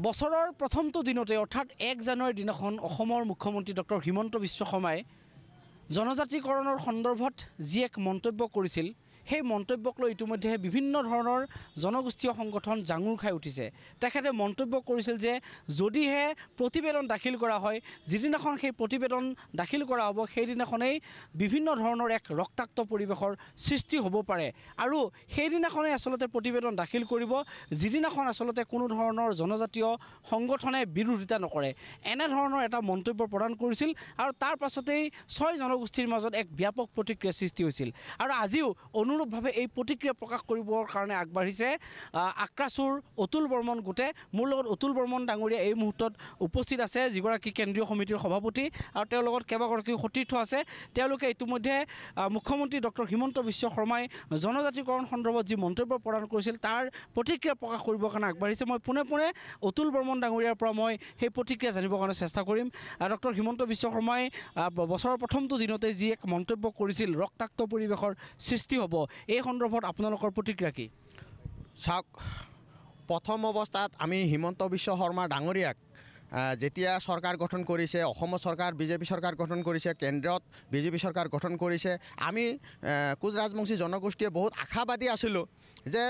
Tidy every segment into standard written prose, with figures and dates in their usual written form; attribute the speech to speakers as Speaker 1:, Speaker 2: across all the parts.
Speaker 1: বছৰৰ প্ৰথমটো দিনতে অৰ্থাৎ 1 জানুৱাৰীৰ দিনাখন অসমৰ মুখ্যমন্ত্ৰী ডক্টৰ হিমন্ত বিশ্ব শৰ্মাই জনজাতিকৰণৰ সন্দৰ্ভত যি এক মন্তব্য কৰিছিল সেই মন্তব্যক লৈ ইতিমধ্যে বিভিন্ন ধৰণৰ জনগোষ্ঠীয় সংগঠন জাঙুৰ খাই উঠিছে। তেখেতে মন্তব্য কৰিছিল যে যদিহে প্ৰতিবেদন দাখিল কৰা হয়, যিদিনাখন সেই প্ৰতিবেদন দাখিল কৰা হ'ব সেইদিনাখনেই বিভিন্ন ধৰণৰ এক ৰক্তাক্ত পৰিৱেশৰ সৃষ্টি হ'ব পাৰে আৰু সেইদিনাখনেই আচলতে প্ৰতিবেদন দাখিল কৰিব যিদিনাখন আচলতে কোনো ধৰণৰ জনজাতীয় সংগঠনে বিৰোধিতা নকৰে। এনেধৰণৰ এটা মন্তব্য প্ৰদান কৰিছিল আৰু তাৰ পাছতেই 6 জনগোষ্ঠীৰ মাজত এক ব্যাপক প্ৰতিক্ৰিয়া সৃষ্টি হৈছিল আৰু আজিও অনুৰূপভাৱে এই প্ৰতিক্ৰিয়া প্ৰকাশ কৰিবৰ কাৰণে আগবাঢ়িছে আক্ৰাচুৰ অতুল বৰ্মন গোটে। মোৰ লগত অতুল বৰ্মন ডাঙৰীয়া এই মুহূৰ্তত উপস্থিত আছে, যিগৰাকী কেন্দ্ৰীয় সমিতিৰ সভাপতি আৰু তেওঁৰ লগত কেইবাগৰাকী সতীৰ্থ আছে। তেওঁলোকে ইতিমধ্যে মুখ্যমন্ত্ৰী ডক্টৰ হিমন্ত বিশ্ব শৰ্মাই জনজাতিকৰণ সন্দৰ্ভত যি মন্তব্য প্ৰদান কৰিছিল তাৰ প্ৰতিক্ৰিয়া প্ৰকাশ কৰিবৰ কাৰণে আগবাঢ়িছে। মই পোনে পোনে অতুল বৰ্মন ডাঙৰীয়াৰ পৰা মই সেই প্ৰতিক্ৰিয়া জানিবৰ কাৰণে চেষ্টা কৰিম। ডক্টৰ হিমন্ত বিশ্ব শৰ্মাই বছৰৰ প্ৰথমটো দিনতে যি এক মন্তব্য কৰিছিল ৰক্তাক্ত পৰিৱেশৰ সৃষ্টি হ'ব, এই সন্দৰ্ভত আপোনালোকৰ প্ৰতিক্ৰিয়া কি?
Speaker 2: চাওক, প্ৰথম অৱস্থাত আমি হিমন্ত বিশ্ব শৰ্মা ডাঙৰীয়াক যেতিয়া চৰকাৰ গঠন কৰিছে, অসমৰ চৰকাৰ বিজেপি চৰকাৰ গঠন কৰিছে, কেন্দ্ৰত বিজেপি চৰকাৰ গঠন কৰিছে, আমি কোচ ৰাজবংশী জনগোষ্ঠীয়ে বহুত আশাবাদী আছিলোঁ যে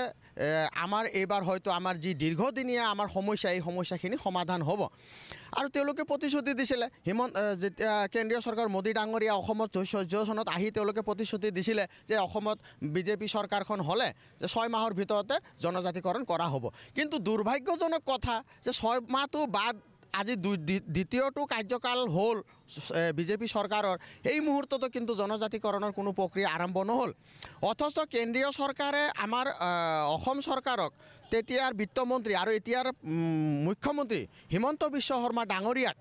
Speaker 2: আমাৰ এইবাৰ হয়তো আমাৰ যি দীৰ্ঘদিনীয়া আমাৰ সমস্যা এই সমস্যাখিনি সমাধান হ'ব আৰু তেওঁলোকে প্ৰতিশ্ৰুতি দিছিলে। যেতিয়া কেন্দ্ৰীয় চৰকাৰ মোদী ডাঙৰীয়া অসমত 14 চনত আহি তেওঁলোকে প্ৰতিশ্ৰুতি দিছিলে যে অসমত বিজেপি চৰকাৰখন হ'লে যে 6 মাহৰ ভিতৰতে জনজাতিকৰণ কৰা হ'ব। কিন্তু দুৰ্ভাগ্যজনক কথা যে 6 মাহটো বাদ আজি দ্বিতীয়টো কাৰ্যকাল হ'ল বিজেপি চৰকাৰৰ, এই মুহূৰ্ততো কিন্তু জনজাতিকৰণৰ কোনো প্ৰক্ৰিয়া আৰম্ভ নহ'ল। অথচ কেন্দ্ৰীয় চৰকাৰে আমাৰ অসম চৰকাৰক তেতিয়াৰ বিত্তমন্ত্ৰী আৰু এতিয়াৰ মুখ্যমন্ত্ৰী হিমন্ত বিশ্ব শৰ্মা ডাঙৰীয়াক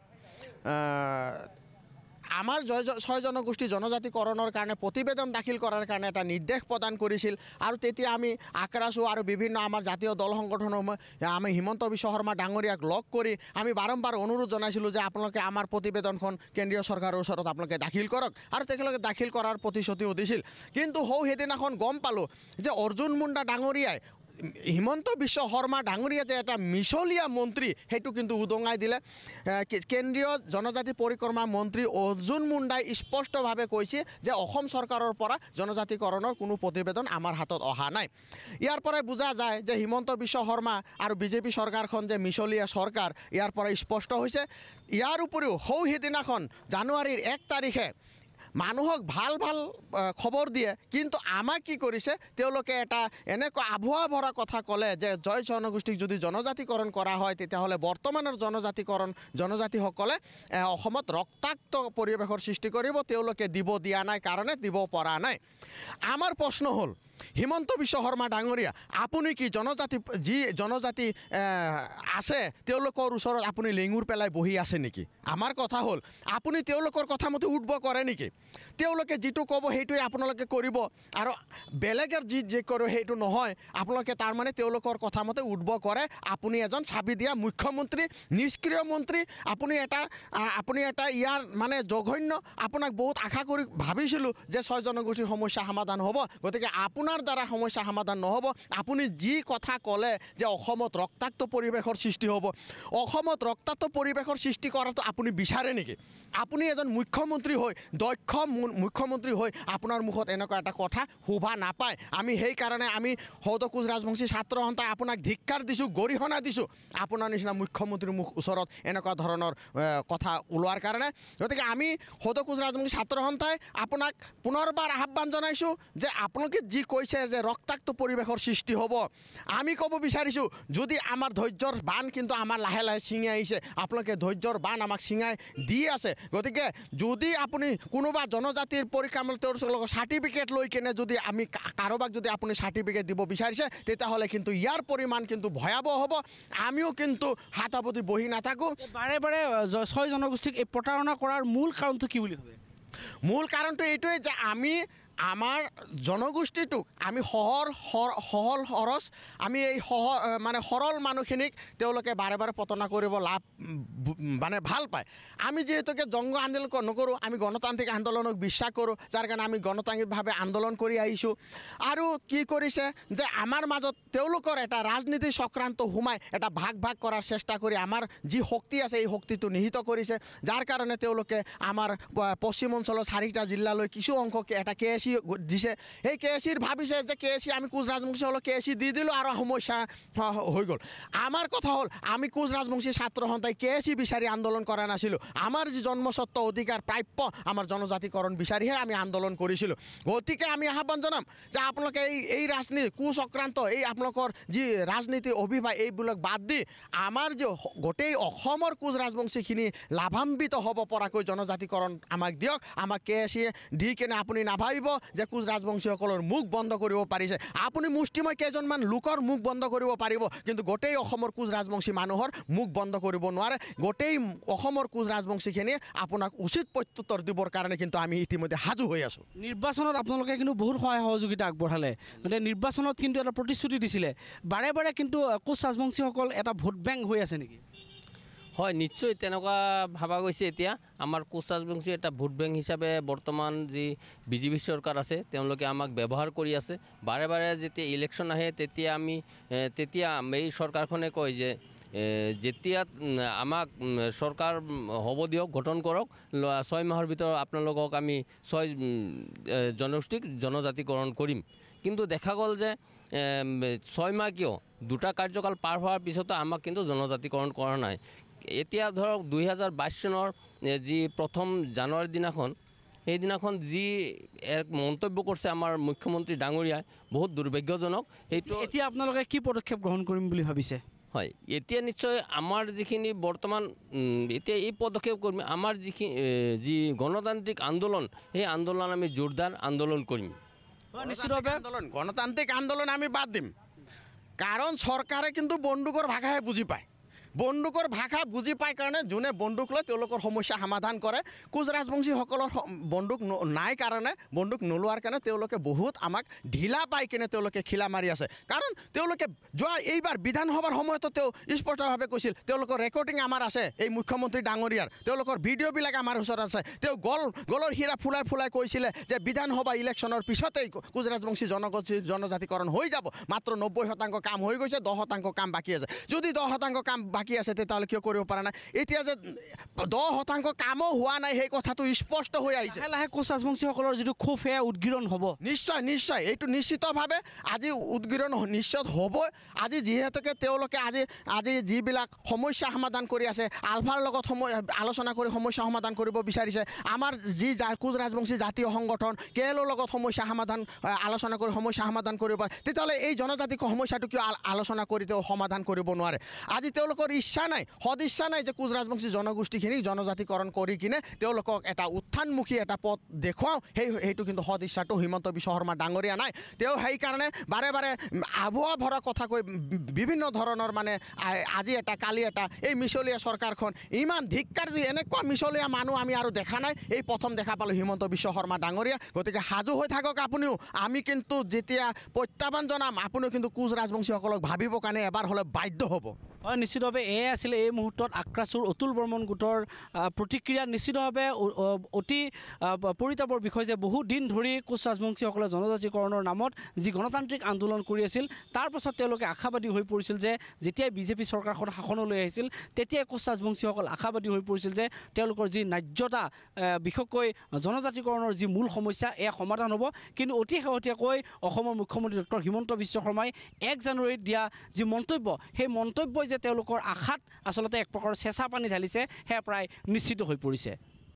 Speaker 2: আমাৰ 6 জনগোষ্ঠী জনজাতিকৰণৰ কাৰণে প্ৰতিবেদন দাখিল কৰাৰ কাৰণে এটা নিৰ্দেশ প্ৰদান কৰিছিল আৰু তেতিয়া আমি আক্ৰাচু আৰু বিভিন্ন আমাৰ জাতীয় দল সংগঠনসমূহ আমি হিমন্ত বিশ্ব শৰ্মা ডাঙৰীয়াক লগ কৰি আমি বাৰম্বাৰ অনুৰোধ জনাইছিলোঁ যে আপোনালোকে আমাৰ প্ৰতিবেদনখন কেন্দ্ৰীয় চৰকাৰৰ ওচৰত আপোনালোকে দাখিল কৰক আৰু তেখেতলোকে দাখিল কৰাৰ প্ৰতিশ্ৰুতিও দিছিল। কিন্তু সেইদিনাখন গম পালোঁ যে অৰ্জুন মুণ্ডা ডাঙৰীয়াই হিমন্ত বিশ্ব শৰ্মা ডাঙৰীয়া যে এটা মিছলীয়া মন্ত্ৰী সেইটো কিন্তু উদঙাই দিলে। কেন্দ্ৰীয় জনজাতি পৰিক্ৰমা মন্ত্ৰী অৰ্জুন মুণ্ডাই স্পষ্টভাৱে কৈছে যে অসম চৰকাৰৰ পৰা জনজাতিকৰণৰ কোনো প্ৰতিবেদন আমাৰ হাতত অহা নাই। ইয়াৰ পৰাই বুজা যায় যে হিমন্ত বিশ্ব শৰ্মা আৰু বিজেপি চৰকাৰখন যে মিছলীয়া চৰকাৰ, ইয়াৰ পৰা স্পষ্ট হৈছে। ইয়াৰ উপৰিও সেইদিনাখন জানুৱাৰীৰ 1 তাৰিখে মানুহক ভাল ভাল খবৰ দিয়ে, কিন্তু আমাক কি কৰিছে তেওঁলোকে এটা এনেকুৱা আভুৱা ভৰা কথা ক'লে যে জনগোষ্ঠীক যদি জনজাতিকৰণ কৰা হয় তেতিয়াহ'লে বৰ্তমানৰ জনজাতিসকলে অসমত ৰক্তাক্ত পৰিৱেশৰ সৃষ্টি কৰিব, তেওঁলোকে দিয়া নাই কাৰণে দিব পৰা নাই। আমাৰ প্ৰশ্ন হ'ল হিমন্ত বিশ্ব শৰ্মা ডাঙৰীয়া, আপুনি কি যি জনজাতি আছে তেওঁলোকৰ ওচৰত আপুনি লেঙুৰ পেলাই বহি আছে নেকি? আমাৰ কথা হ'ল আপুনি তেওঁলোকৰ কথা মতে উঠব কৰে নেকি? তেওঁলোকে যিটো ক'ব সেইটোৱে আপোনালোকে কৰিব আৰু বেলেগৰ যি কৰে সেইটো নহয়। আপোনালোকে তাৰমানে তেওঁলোকৰ কথা মতে উঠব কৰে। আপুনি এজন চাবি দিয়া মুখ্যমন্ত্ৰী, নিষ্ক্ৰিয় মন্ত্ৰী, আপুনি এটা ইয়াৰ মানে জঘন্য। আপোনাক বহুত আশা কৰি ভাবিছিলোঁ যে 6 জনগোষ্ঠীৰ সমস্যা সমাধান হ'ব, গতিকে আপোনাৰ দ্বাৰা সমস্যা সমাধান নহ'ব। আপুনি যি কথা ক'লে যে অসমত ৰক্তাক্ত পৰিৱেশৰ সৃষ্টি হ'ব, অসমত ৰক্তাক্ত পৰিৱেশৰ সৃষ্টি কৰাটো আপুনি বিচাৰে নেকি? আপুনি এজন মুখ্যমন্ত্ৰী হৈ, দক্ষ মুখ্যমন্ত্ৰী হৈ আপোনাৰ মুখত এনেকুৱা এটা কথা শোভা নাপায়। আমি সেইকাৰণে আমি কোচ ৰাজবংশী ছাত্ৰ সন্থাই আপোনাক ধিক্কাৰ দিছোঁ, গৰিহণা দিছোঁ আপোনাৰ নিচিনা মুখ্যমন্ত্ৰীৰ ওচৰত এনেকুৱা ধৰণৰ কথা ওলোৱাৰ কাৰণে। গতিকে আমি কোচ ৰাজবংশী ছাত্ৰ সন্থাই আপোনাক পুনৰবাৰ আহ্বান জনাইছোঁ যে আপোনালোকে যি কৈছে যে ৰক্তাক্ত পৰিৱেশৰ সৃষ্টি হ'ব, আমি ক'ব বিচাৰিছোঁ যদি আমাৰ ধৈৰ্যৰ বান কিন্তু আমাৰ লাহে লাহে ছিঙি আহিছে, আপোনালোকে ধৈৰ্যৰ বান আমাক ছিঙাই দি আছে। গতিকে যদি আপুনি কোনোবা জনজাতিৰ পৰিক্ৰমা তেওঁলোকৰ চাৰ্টিফিকেট লৈ কেনে যদি আমি কাৰোবাক যদি আপুনি চাৰ্টিফিকেট দিব বিচাৰিছে তেতিয়াহ'লে কিন্তু ইয়াৰ পৰিমাণ কিন্তু ভয়াৱহ হ'ব। আমিও কিন্তু হাতাপতি বহি নাথাকোঁ।
Speaker 1: বাৰে বাৰে 6 জনগোষ্ঠীক এই প্ৰতাৰণা কৰাৰ মূল কাৰণটো কি বুলি ভাবে?
Speaker 2: মূল কাৰণটো এইটোৱে যে আমি আমাৰ জনগোষ্ঠীটোক আমি সহল সৰচ আমি এই মানে সৰল মানুহখিনিক তেওঁলোকে বাৰে বাৰে পতনা কৰিব মানে ভাল পায়। আমি যিহেতুকে জংগ আন্দোলন নকৰোঁ, আমি গণতান্ত্ৰিক আন্দোলনক বিশ্বাস কৰোঁ, যাৰ কাৰণে আমি গণতান্ত্ৰিকভাৱে আন্দোলন কৰি আহিছোঁ। আৰু কি কৰিছে যে আমাৰ মাজত তেওঁলোকৰ এটা ৰাজনীতি চক্ৰান্ত সোমাই এটা ভাগ কৰাৰ চেষ্টা কৰি আমাৰ যি শক্তি আছে এই শক্তিটো নিহিত কৰিছে, যাৰ কাৰণে তেওঁলোকে আমাৰ পশ্চিম অঞ্চলৰ 4টা জিলালৈ কিছু অংশ এটা KSC দিছে। সেই KSCৰ ভাবিছে যে KSC আমি কোচ ৰাজবংশী হ'লেও KSC দি দিলোঁ আৰু সমস্যা হৈ গ'ল। আমাৰ কথা হ'ল আমি কোচ ৰাজবংশী ছাত্ৰ সন্থাই KSC বিচাৰি আন্দোলন কৰা নাছিলোঁ। আমাৰ যি জন্মস্বত্ব অধিকাৰ প্ৰাপ্য আমাৰ জনজাতিকৰণ বিচাৰিহে আমি আন্দোলন কৰিছিলোঁ। গতিকে আমি আহ্বান জনাম যে আপোনালোকে এই ৰাজনীতি কুচক্ৰান্ত এই আপোনালোকৰ যি ৰাজনীতি অভিপ্ৰায় এইবিলাক বাদ দি আমাৰ যে গোটেই অসমৰ কোচ ৰাজবংশীখিনি লাভান্বিত হ'ব পৰাকৈ জনজাতিকৰণ আমাক দিয়ক। আমাক KSC দি কেনে আপুনি নাভাবিব যে কোচ ৰাজবংশীসকলৰ মুখ বন্ধ কৰিব পাৰিছে। আপুনি মুষ্টিময় কেইজনমান লোকৰ মুখ বন্ধ কৰিব পাৰিব, কিন্তু গোটেই অসমৰ কোচ ৰাজবংশী মানুহৰ মুখ বন্ধ কৰিব নোৱাৰে। গোটেই অসমৰ কোচ ৰাজবংশীখিনিয়ে আপোনাক উচিত প্ৰত্যুত্তৰ দিবৰ কাৰণে কিন্তু আমি ইতিমধ্যে সাজু হৈ আছোঁ।
Speaker 1: নিৰ্বাচনত আপোনালোকে কিন্তু বহুত সহায় সহযোগিতা আগবঢ়ালে, গতিকে নিৰ্বাচনত কিন্তু এটা প্ৰতিশ্ৰুতি দিছিলে, বাৰে বাৰে কিন্তু কোচ ৰাজবংশীসকল এটা ভোট বেংক হৈ আছে নেকি?
Speaker 3: হয়, নিশ্চয় তেনেকুৱা ভাবা গৈছে। এতিয়া আমাৰ কোচ ৰাজবংশী এটা ভোট বেংক হিচাপে বৰ্তমান যি BJP চৰকাৰ আছে তেওঁলোকে আমাক ব্যৱহাৰ কৰি আছে। বাৰে বাৰে যেতিয়া ইলেকশ্যন আহে তেতিয়া এই চৰকাৰখনে কয় যে যেতিয়া আমাক চৰকাৰ হ'ব দিয়ক, গঠন কৰক, 6 মাহৰ ভিতৰত আপোনালোকক আমি 6 জনগোষ্ঠীক জনজাতিকৰণ কৰিম। কিন্তু দেখা গ'ল যে 6 মাহ কিয় 2টা কাৰ্যকাল পাৰ হোৱাৰ পিছতো আমাক কিন্তু জনজাতিকৰণ কৰা নাই। এতিয়া ধৰক 2022 চনৰ যি 1 জানুৱাৰীৰ দিনাখন সেইদিনাখন যি এক মন্তব্য কৰিছে আমাৰ মুখ্যমন্ত্ৰী ডাঙৰীয়াই বহুত দুৰ্ভাগ্যজনক। সেইটো
Speaker 1: এতিয়া আপোনালোকে কি পদক্ষেপ গ্ৰহণ কৰিম বুলি ভাবিছে?
Speaker 3: হয়, এতিয়া নিশ্চয় আমাৰ যিখিনি বৰ্তমান এতিয়া এই পদক্ষেপ কৰিম, আমাৰ যি গণতান্ত্ৰিক আন্দোলন সেই আন্দোলন আমি জোৰদাৰ আন্দোলন কৰিম।
Speaker 1: নিশ্চিতভাৱে
Speaker 2: গণতান্ত্ৰিক আন্দোলন আমি বাদ দিম, কাৰণ চৰকাৰে কিন্তু বন্দুকৰ ভাষাহে বুজি পায়। বন্দুকৰ ভাষা বুজি পায় কাৰণে যোনে বন্দুক লয় তেওঁলোকৰ সমস্যা সমাধান কৰে। কোচ ৰাজবংশীসকলৰ বন্দুক নাই কাৰণে, বন্দুক নোলোৱাৰ কাৰণে তেওঁলোকে বহুত আমাক ঢিলা পাই কিনে তেওঁলোকে খিলা মাৰি আছে। কাৰণ তেওঁলোকে এইবাৰ বিধানসভাৰ সময়তো তেওঁ স্পষ্টভাৱে কৈছিল, তেওঁলোকৰ ৰেকৰ্ডিং আমাৰ আছে, এই মুখ্যমন্ত্ৰী ডাঙৰীয়াৰ তেওঁলোকৰ ভিডিঅ'বিলাক আমাৰ ওচৰত আছে। তেওঁ গলৰ হীৰা ফুলাই কৈছিলে যে বিধানসভা ইলেকশ্যনৰ পিছতেই কোচ ৰাজবংশী জনজাতিকৰণ হৈ যাব। মাত্ৰ 90% কাম হৈ গৈছে, 10% কাম বাকী আছে। যদি 10% কাম বাকী আছে তেতিয়াহ'লে কিয় কৰিব পৰা নাই? এতিয়া যে 10% কামো হোৱা নাই সেই কথাটো স্পষ্ট হৈ আহিছে।
Speaker 1: লাহে লাহে কোচ ৰাজবংশীসকলৰ যিটো ক্ষোভ সেয়া উদগীৰণ হ'ব।
Speaker 2: নিশ্চয় এইটো নিশ্চিতভাৱে আজি উদগীৰণ নিশ্চয় হ'ব। আজি যিহেতুকে তেওঁলোকে আজি যিবিলাক সমস্যা সমাধান কৰি আছে, আলফাৰ লগত আলোচনা কৰি সমস্যা সমাধান কৰিব বিচাৰিছে। আমাৰ যি কোচ ৰাজবংশী জাতীয় সংগঠন KLOৰ লগত সমস্যা আলোচনা কৰি সমস্যা সমাধান কৰিব, তেতিয়াহ'লে এই জনজাতিক সমস্যাটো কিয় আলোচনা কৰি তেওঁ সমাধান কৰিব নোৱাৰে? আজি তেওঁলোকৰ সদিচ্ছা নাই যে কোচ ৰাজবংশী জনগোষ্ঠীখিনিক জনজাতিকৰণ কৰি কিনে তেওঁলোকক এটা উত্থানমুখী এটা পথ দেখুৱাওঁ, সেইটো কিন্তু সদিচ্ছাটো হিমন্ত বিশ্ব শৰ্মা ডাঙৰীয়া নাই। তেওঁ সেইকাৰণে বাৰে বাৰে আভুৱা ভৰা কথা কৈ বিভিন্ন ধৰণৰ মানে আজি এটা কালি এটা এই মিছলীয়া চৰকাৰখন ইমান ধিক্কাৰ দি এনেকুৱা মিছলীয়া মানুহ আমি আৰু দেখা নাই। এই প্ৰথম দেখা পালোঁ হিমন্ত বিশ্ব শৰ্মা ডাঙৰীয়া। গতিকে সাজু হৈ থাকক আপুনিও। আমি কিন্তু যেতিয়া প্ৰত্যাহ্বান জনাম আপুনিও কিন্তু কোচ ৰাজবংশীসকলক ভাবিবৰ কাৰণে এবাৰ হ'লে বাধ্য হ'ব।
Speaker 1: হয়, নিশ্চিতভাৱে এয়াই আছিলে এই মুহূৰ্তত আক্ৰাছুৰ অতুল বৰ্মন গোটৰ প্ৰতিক্ৰিয়া। নিশ্চিতভাৱে অতি পৰিতাপৰ বিষয় যে বহু দিন ধৰি কোচ ৰাজবংশীসকলে জনজাতিকৰণৰ নামত যি গণতান্ত্ৰিক আন্দোলন কৰি আছিল, তাৰ পাছত তেওঁলোকে আশাবাদী হৈ পৰিছিল যে যেতিয়াই BJP চৰকাৰখন শাসনলৈ আহিছিল তেতিয়াই কোচ ৰাজবংশীসকল আশাবাদী হৈ পৰিছিল যে তেওঁলোকৰ যি ন্যায্যতা, বিশেষকৈ জনজাতিকৰণৰ যি মূল সমস্যা এয়া সমাধান হ'ব। কিন্তু অতি শেহতীয়াকৈ অসমৰ মুখ্যমন্ত্ৰী ডক্টৰ হিমন্ত বিশ্ব শৰ্মাই 1 জানুৱাৰীত দিয়া যি মন্তব্য, সেই মন্তব্যই যে তেওঁলোকৰ আশাত আচলতে এক প্ৰকাৰৰ চেঁচা পানী ঢালিছে সেয়া প্ৰায় নিশ্চিত হৈ পৰিছে।